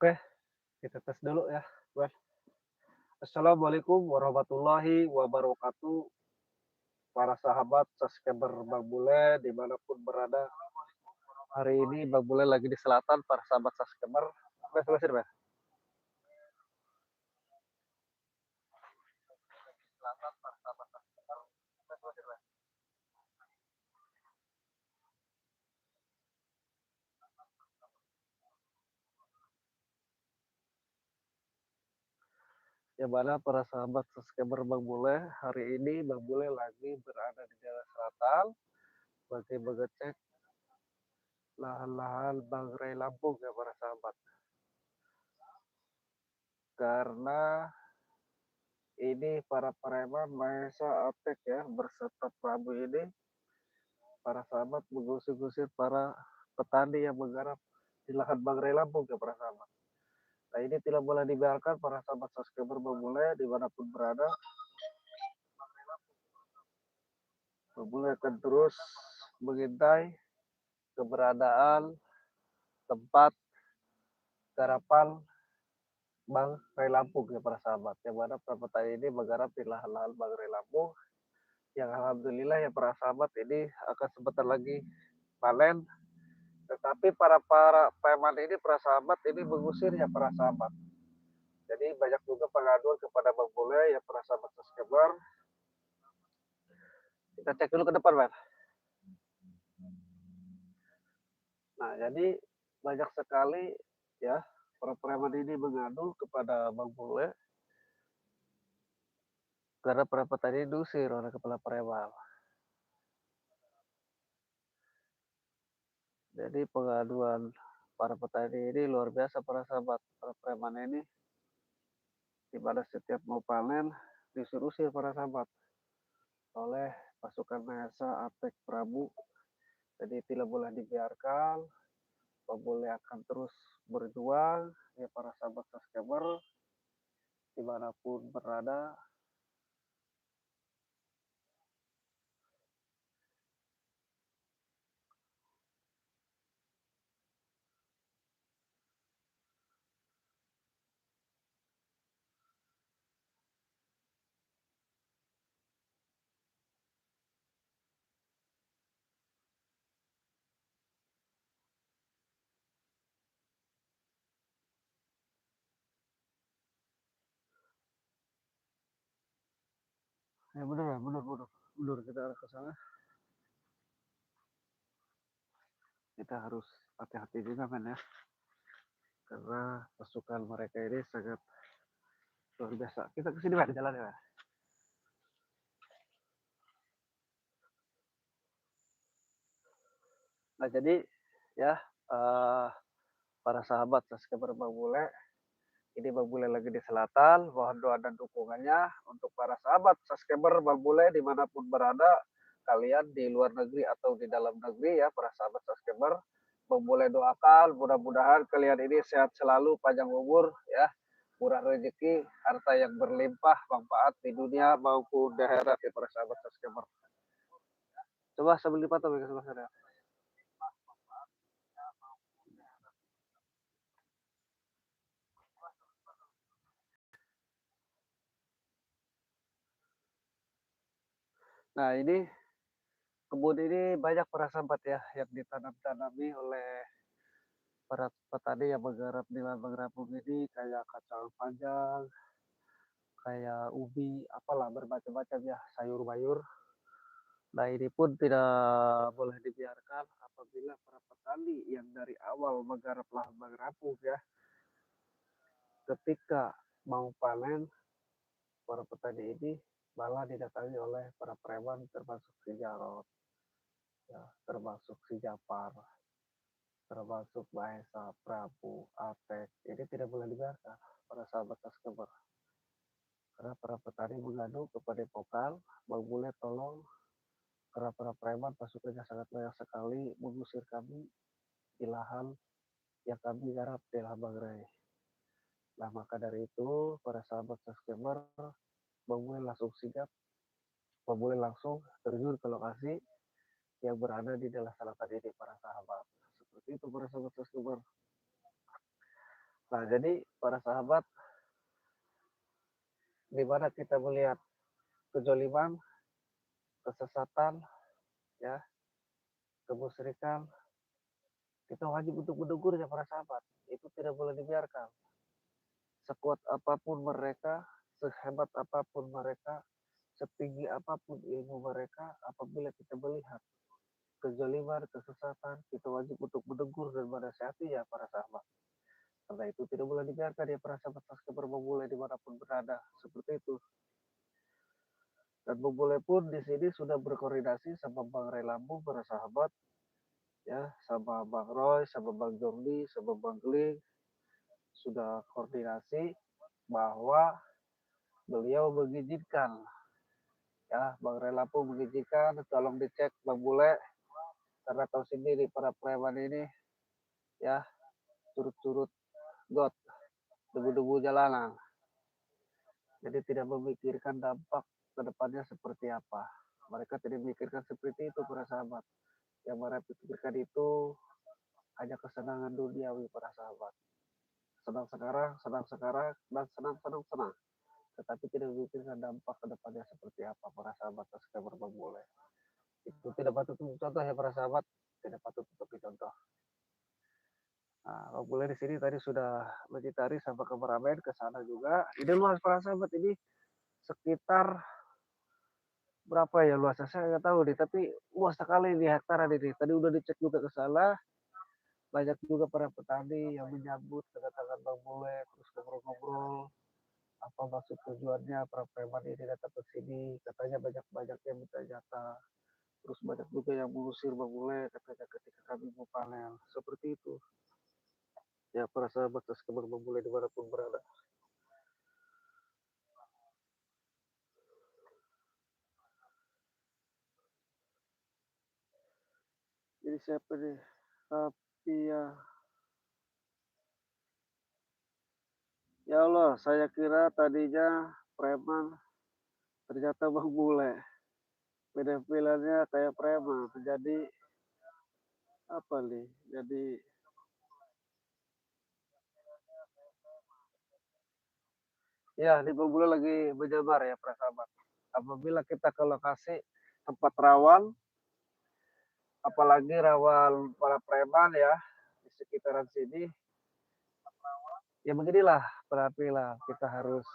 Oke, kita tes dulu ya, Mas. Assalamualaikum warahmatullahi wabarakatuh, para sahabat subscriber Bang Bule dimanapun berada. Hari ini Bang Bule lagi di selatan, para sahabat subscriber. Mas, Mas, Mas. Yang mana para sahabat subscriber Bang Bule, hari ini Bang Bule lagi berada di daerah selatan, lagi mengecek lahan-lahan Bangrai Lampung ya para sahabat. Karena ini para preman Mahesa Atek ya berserta Prabu ini para sahabat mengusir-usir para petani yang menggarap di lahan Bangrai Lampung ya para sahabat. Nah ini tidak boleh dibiarkan para sahabat subscriber memulai dimanapun berada. Memulai akan terus mengintai keberadaan tempat garapan Bangrai Lampung ya para sahabat. Yang mana para petani ini menggarap di lahan-lahan Bangrai Lampung yang alhamdulillah ya para sahabat ini akan sebentar lagi panen. Tetapi para preman ini para sahabat ini mengusir ya para sahabat. Jadi banyak juga pengaduan kepada Bang Bule ya para sahabat subscriber. Kita cek dulu ke depan, Bang. Nah, jadi banyak sekali ya para preman ini mengadu kepada Bang Bule karena para petani diusir oleh kepala preman. Jadi pengaduan para petani ini luar biasa para sahabat. Para preman ini di mana setiap mau panen diusir para sahabat oleh pasukan Mahesa Atek Prabu. Jadi tidak boleh dibiarkan. Bang Bule akan terus berjuang ya para sahabat subscriber dimanapun berada. Ya benar ya, benar kita arah ke sana. Kita harus hati-hati juga kan ya, karena pasukan mereka ini sangat luar biasa. Kita kesini pak, jalan ya. Nah jadi ya uh, para sahabat subscriber Bang Bule, ini Bang Bule lagi di selatan. Mohon doa dan dukungannya untuk para sahabat subscriber Bang Bule dimanapun berada, kalian di luar negeri atau di dalam negeri ya para sahabat subscriber. Bang Bule doakan mudah-mudahan kalian ini sehat selalu, panjang umur ya, murah rezeki, harta yang berlimpah, manfaat di dunia maupun di akhirat ya para sahabat subscriber. Coba sambil dipantau ya sebelah sana. Nah ini kebun ini banyak para sahabat ya yang ditanam-tanami oleh para petani yang menggarap di Lambang Rampung ini kayak kacang panjang, kayak ubi, apalah bermacam-macam ya sayur-mayur. Nah ini pun tidak boleh dibiarkan apabila para petani yang dari awal menggarap Lambang Rampung ya, ketika mau panen para petani ini malah didatangi oleh para preman termasuk si Jarot, ya, termasuk si Japar, termasuk Mahesa, Prabu, Atek. Ini tidak boleh dibiarkan para sahabat subscriber. Karena para petani mengadu kepada Pokal, Bang Bule tolong, karena para preman pasukannya sangat banyak sekali mengusir kami di lahan yang kami garap di lahan Bangrai. Nah maka dari itu para sahabat subscriber, Bang Bule langsung sigap, Bang Bule langsung terjun ke lokasi yang berada di daerah selatan ini para sahabat. Seperti itu para sahabat subscriber. Nah jadi para sahabat, di mana kita melihat kejoliman, kesesatan, ya, kemusyrikan, kita wajib untuk menegur ya para sahabat. Itu tidak boleh dibiarkan. Sekuat apapun mereka, sehebat apapun mereka, setinggi apapun ilmu mereka, apabila kita melihat kezaliman, kesesatan, kita wajib untuk menegur dan menasihati ya para sahabat. Karena itu tidak boleh dibiarkan ya para sahabat subscriber memulai dimanapun berada. Seperti itu. Dan Bung pun di sini sudah berkoordinasi sama Bang Ray Lambu, para sahabat, ya, sama Bang Roy, sama Bang Jordi, sama Bang Gling, sudah koordinasi bahwa beliau mengizinkan, ya, Bang Ray Lambu mengizinkan, tolong dicek Bang Bule, karena tahu sendiri para preman ini, ya, turut-turut got, debu-debu jalanan. Jadi tidak memikirkan dampak ke depannya seperti apa. Mereka tidak memikirkan seperti itu para sahabat. Yang mereka pikirkan itu hanya kesenangan duniawi para sahabat. Senang sekarang, dan senang. Tetapi tidak memikirkan dampak ke depannya seperti apa para sahabat subscriber memulai. Itu tidak patut untuk contoh ya para sahabat, tidak patut untuk dicontoh. Nah, mulai di sini tadi sudah mencitari sampai ke Meramen, ke sana juga. Ini luas para sahabat, ini sekitar berapa ya luasnya saya nggak tahu deh, tapi luas sekali di hektaran ini. Tadi udah dicek juga ke sana, banyak juga para petani yang menyambut kedatangan Bang Bule, terus ngobrol-ngobrol apa maksud tujuannya para preman ini datang ke sini, katanya banyak-banyak yang minta jatah, terus banyak juga yang mengusir Bang Bule katanya ketika kami mau panen, seperti itu. Ya para sahabat subscriber Bang Bule dimanapun berada. Jadi siapa nih? Tapi ya Allah, saya kira tadinya preman, ternyata Bang Bule. Penampilannya kayak preman, jadi apa nih? Jadi ya di Bang Bule lagi menyamar ya para sahabat. Apabila kita ke lokasi tempat rawan, apalagi rawan para preman ya di sekitaran sini, ya beginilah penampilan kita harus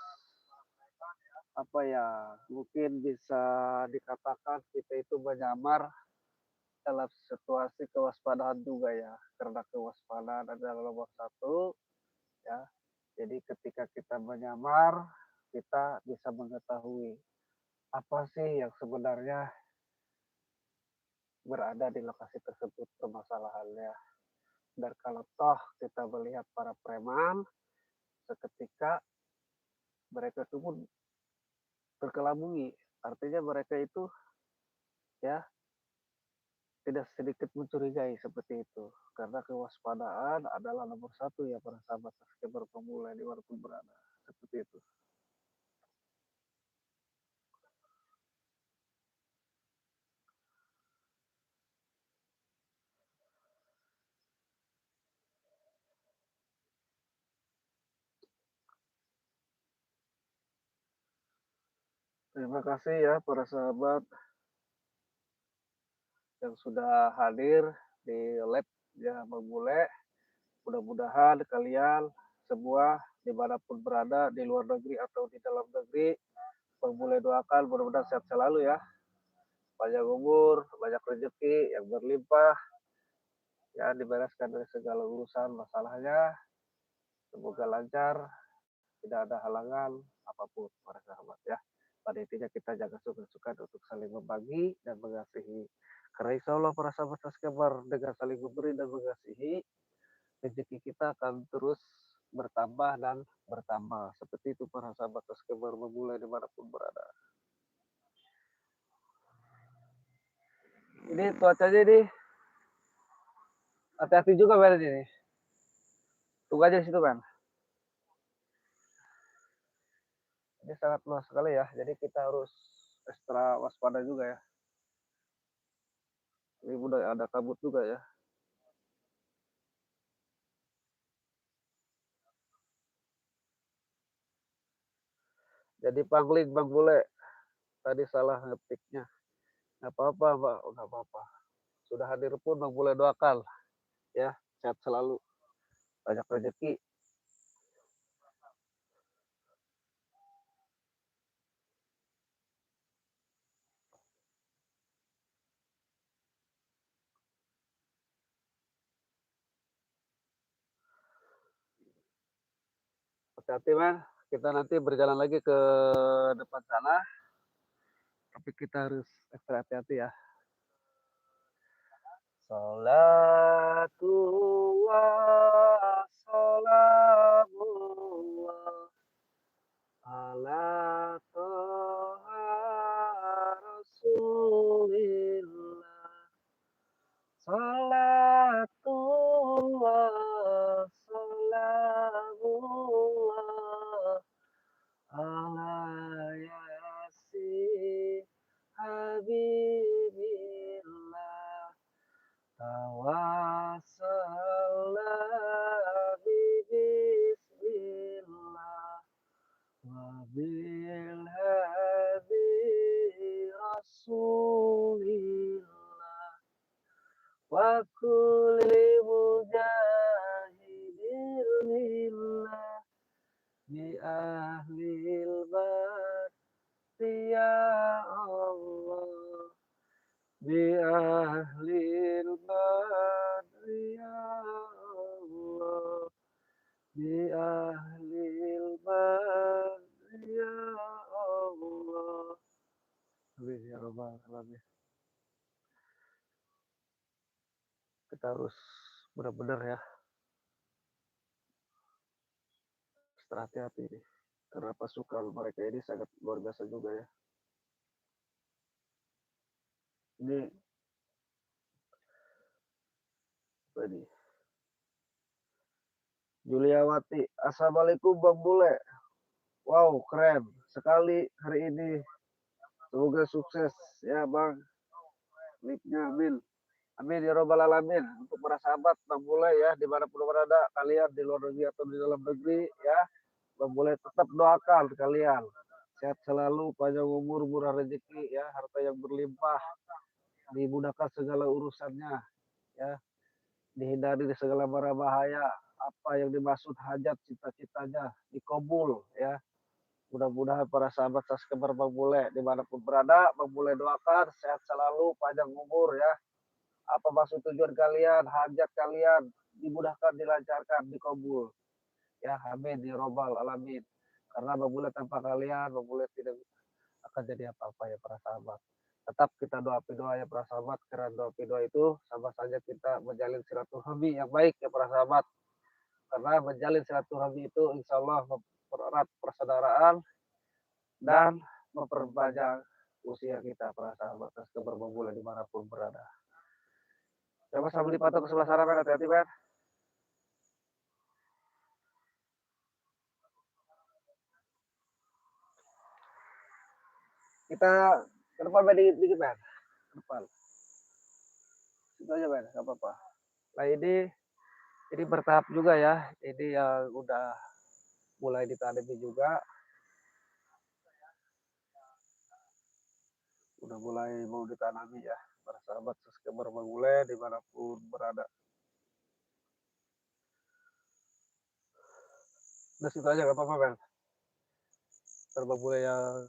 apa ya, mungkin bisa dikatakan kita itu menyamar dalam situasi kewaspadaan juga ya, karena kewaspadaan adalah nomor satu ya. Jadi ketika kita menyamar, kita bisa mengetahui apa sih yang sebenarnya berada di lokasi tersebut permasalahannya. Dan kalau toh kita melihat para preman, seketika mereka itu pun terkelabui. Artinya mereka itu ya tidak sedikit mencurigai seperti itu. Karena kewaspadaan adalah nomor satu ya para sahabat subscriber pemula di walaupun berada. Seperti itu. Terima kasih ya para sahabat yang sudah hadir di lab ya Bang Bule. Mudah-mudahan kalian semua dimanapun berada di luar negeri atau di dalam negeri, Bang Bule doakan mudah-mudahan sehat selalu ya. Panjang umur, banyak rezeki yang berlimpah, ya dibereskan dari segala urusan masalahnya. Semoga lancar, tidak ada halangan apapun para sahabat ya. Pada intinya kita jaga suka-suka untuk saling membagi dan mengasihi. Karena insya Allah para sahabat subscriber dengan saling memberi dan mengasihi, rezeki kita akan terus bertambah dan bertambah. Seperti itu para sahabat subscriber memulai dimanapun berada. Ini cuacanya ini hati-hati juga Ben ini. Tunggu aja di situ kan. Ini sangat luas sekali ya. Jadi kita harus ekstra waspada juga ya. Ini udah ada kabut juga ya. Jadi pangling Bang Bule, tadi salah ngetiknya. Nggak apa-apa, Mbak, nggak apa-apa. Sudah hadir pun Bang Bule doakan ya, sehat selalu, banyak rezeki. Hati-hati, Mas. Kita nanti berjalan lagi ke depan sana, tapi kita harus ekstra hati-hati ya. Salatullah, salamullah, ala toha rasulillah. Salatullah, salamullah, ala yasin habibillah. Tawassalna bismillah wa bil hadi rasulillah wa kulli mujahidin lillah bi ahlil bati ya Allah bi ahlil badri ya Allah bi ahlil badri ya Allah. Amin ya rabbal alamin. Kita harus benar-benar ya ekstra hati-hati nih. Karena pasukan mereka ini sangat luar biasa juga ya. Ini apa ini? Juliawati, assalamualaikum Bang Bule. Wow, keren sekali hari ini. Semoga sukses ya Bang. Nicknya Amin. Amin ya robbal alamin. Untuk para sahabat Bang Bule ya, dimanapun berada kalian di luar negeri atau di dalam negeri ya, Bang Bule tetap doakan kalian sehat selalu, panjang umur, murah rezeki ya, harta yang berlimpah, dimudahkan segala urusannya ya, dihindari dari segala mara bahaya, apa yang dimaksud hajat cita-citanya dikabul ya. Mudah-mudahan para sahabat subscriber Bang Bule dimanapun berada, Bang Bule doakan sehat selalu, panjang umur ya. Apa maksud tujuan kalian, hajat kalian dimudahkan, dilancarkan, dikabul. Ya, amin ya robbal alamin. Karena Bang Bule tanpa kalian, Bang Bule tidak akan jadi apa-apa ya para sahabat. Tetap kita doa ya para sahabat, karena doa itu sama saja kita menjalin silaturahmi yang baik ya para sahabat. Karena menjalin silaturahmi itu insya Allah mempererat persaudaraan dan memperpanjang usia kita para sahabat subscriber Bang Bule dimanapun berada. Coba sambil dipantau ke sebelah sana, men. Hati-hati, men. Kita ke depan, men. Dikit, men. Ke depan. Itu aja, men. Gak apa-apa. Nah, ini bertahap juga ya. Ini yang udah mulai ditanami juga. Udah mulai mau ditanami ya. Para sahabat subscriber Bang Bule dimanapun berada. Udah situ aja, gak apa-apa, men. Bang Bule yang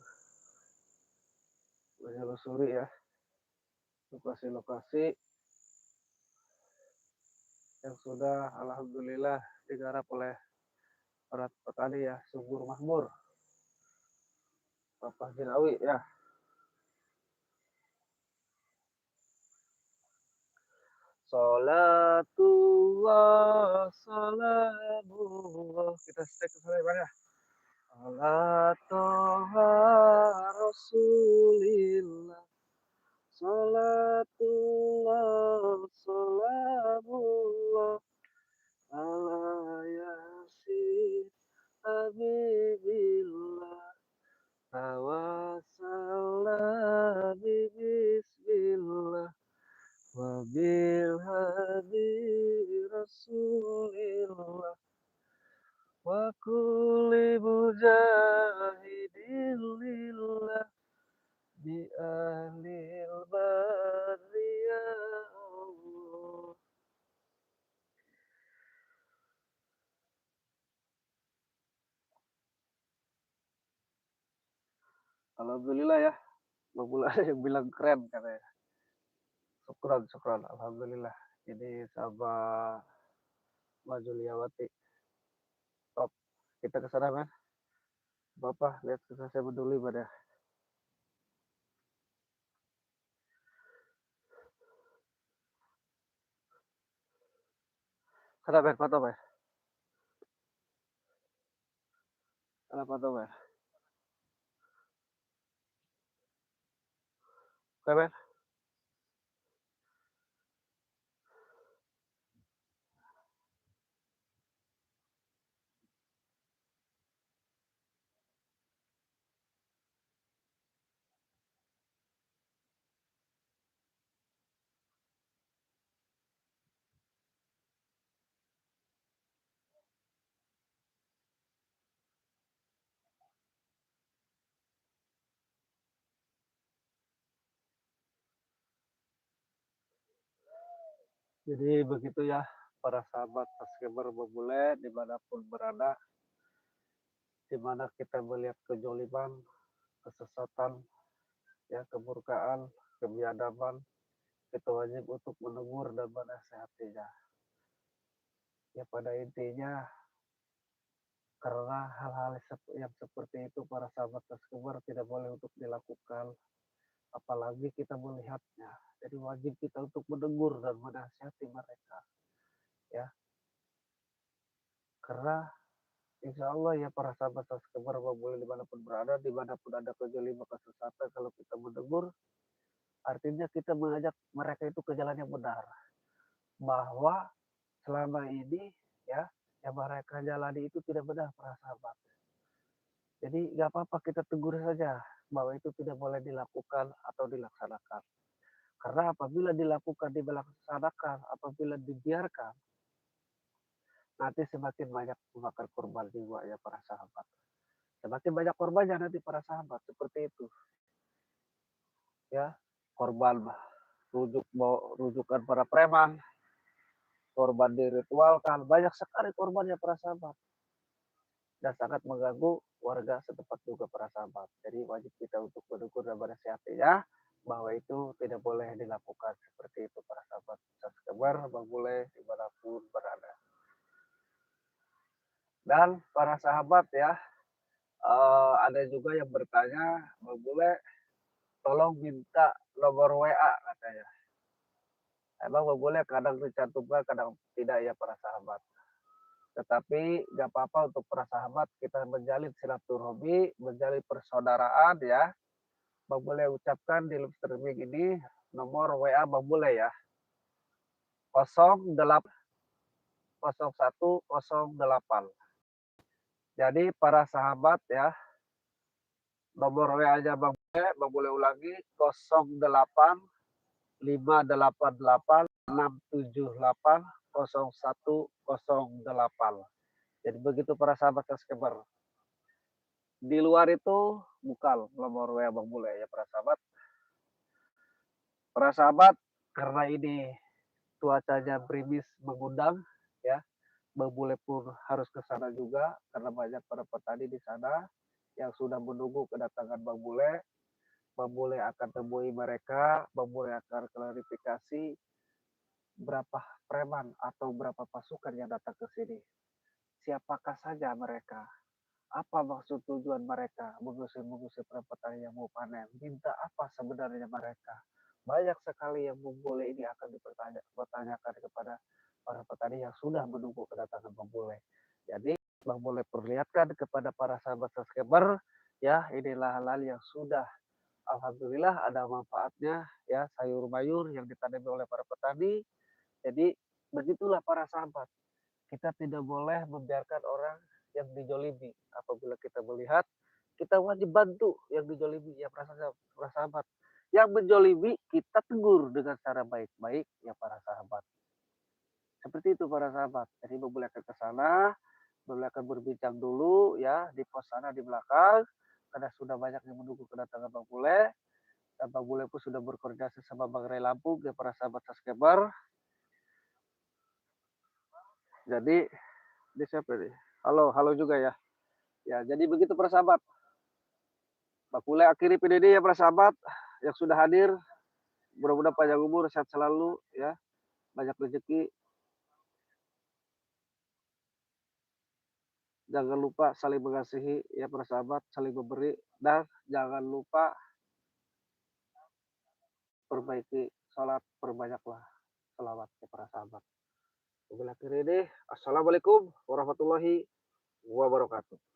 menelusuri ya. Lokasi-lokasi yang sudah alhamdulillah digarap oleh para petani ya, subur makmur, Bapak Jinawi ya. Salatullah, salamullah. Kita cek ke sana ya. Ala toha rasulillah. Salatullah, salamullah. Ala yasin habibillah. Tawassalna bismillah. Wabil hadi rasulillah wa kulli mujahidin lillah bi ahlil barri ya Allah. Alhamdulillah ya, Bang ada yang bilang keren katanya. Syukran syukran, alhamdulillah. Ini sama Mbak Juliawati, top. Kita ke sana, Mas. Bapak lihat ke saya peduli pada. Sana, Mas, foto, Mas. Sana foto, Mas. Oke, Mas. Jadi begitu ya, para sahabat subscriber Bebule dimanapun berada, dimana kita melihat kejoliman, kesesatan, ya keburkaan, kebiadaban, kita wajib untuk menegur dan menasehatinya. Ya pada intinya karena hal-hal yang seperti itu para sahabat subscriber tidak boleh untuk dilakukan, apalagi kita melihatnya. Jadi wajib kita untuk menegur dan menasihati mereka, ya. Karena insya Allah ya para sahabat subscriber boleh dimanapun berada, dimanapun ada kejoliman kesesatan, kalau kita menegur, artinya kita mengajak mereka itu ke jalan yang benar. Bahwa selama ini ya yang mereka jalani itu tidak benar para sahabat. Jadi nggak apa-apa kita tegur saja bahwa itu tidak boleh dilakukan atau dilaksanakan. Karena apabila dilakukan, dilaksanakan, apabila dibiarkan, nanti semakin banyak memakan korban jiwa ya para sahabat. Semakin banyak korbannya nanti para sahabat seperti itu. Ya, korban rujukan para preman, korban diritualkan, banyak sekali korbannya para sahabat. Dan sangat mengganggu warga setempat juga para sahabat. Jadi wajib kita untuk menegur dan menasihatinya bahwa itu tidak boleh dilakukan seperti itu para sahabat subscriber, boleh dimanapun berada. Dan para sahabat ya, ada juga yang bertanya, boleh tolong minta nomor WA katanya. Emang boleh kadang dicantumkan, kadang tidak ya para sahabat. Tetapi nggak apa-apa untuk para sahabat kita menjalin silaturahmi, menjalin persaudaraan ya. Bang boleh ucapkan di live streaming ini nomor WA Bang boleh ya. 080108. Jadi para sahabat ya, nomor WA-nya Bang boleh ulangi 08588867800108. Jadi begitu para sahabat subscriber. Di luar itu bukan nomor WA Bang Bule ya para sahabat. Para sahabat, karena ini cuacanya berimis mengundang ya, Bang Bule pun harus ke sana juga karena banyak para petani di sana yang sudah menunggu kedatangan Bang Bule. Bang Bule akan temui mereka, Bang Bule akan klarifikasi berapa preman atau berapa pasukan yang datang ke sini. Siapakah saja mereka? Apa maksud tujuan mereka mengusir-mengusir para petani yang mau panen? Minta apa sebenarnya mereka? Banyak sekali yang Bung Bule ini akan dipertanyakan kepada para petani yang sudah menunggu kedatangan Bang Bule. Jadi Bang Bule perlihatkan kepada para sahabat subscriber, ya inilah hal-hal yang sudah alhamdulillah ada manfaatnya ya sayur mayur yang ditanami oleh para petani. Jadi begitulah para sahabat. Kita tidak boleh membiarkan orang yang dijolimi. Apabila kita melihat, kita wajib bantu yang dijolimi, ya para sahabat. Yang menjolimi, kita tegur dengan cara baik-baik, ya para sahabat. Seperti itu para sahabat. Jadi boleh ke sana, boleh akan berbincang dulu ya di pos sana di belakang. karena sudah banyak yang menunggu kedatangan Bang Bule, dan Bang Bule pun sudah berkoordinasi sama Bang Ray Lampung ya para sahabat subscriber. Jadi, ini siapa nih? Halo, halo juga ya. Ya, jadi begitu para sahabat. Bang Bule akhiri PDD ya para sahabat yang sudah hadir. Mudah-mudahan panjang umur, sehat selalu ya, banyak rezeki. Jangan lupa saling mengasihi ya para sahabat, saling memberi, dan jangan lupa perbaiki sholat, perbanyaklah selawat ya para sahabat. Wabillahi taufiq. Assalamualaikum warahmatullahi wabarakatuh.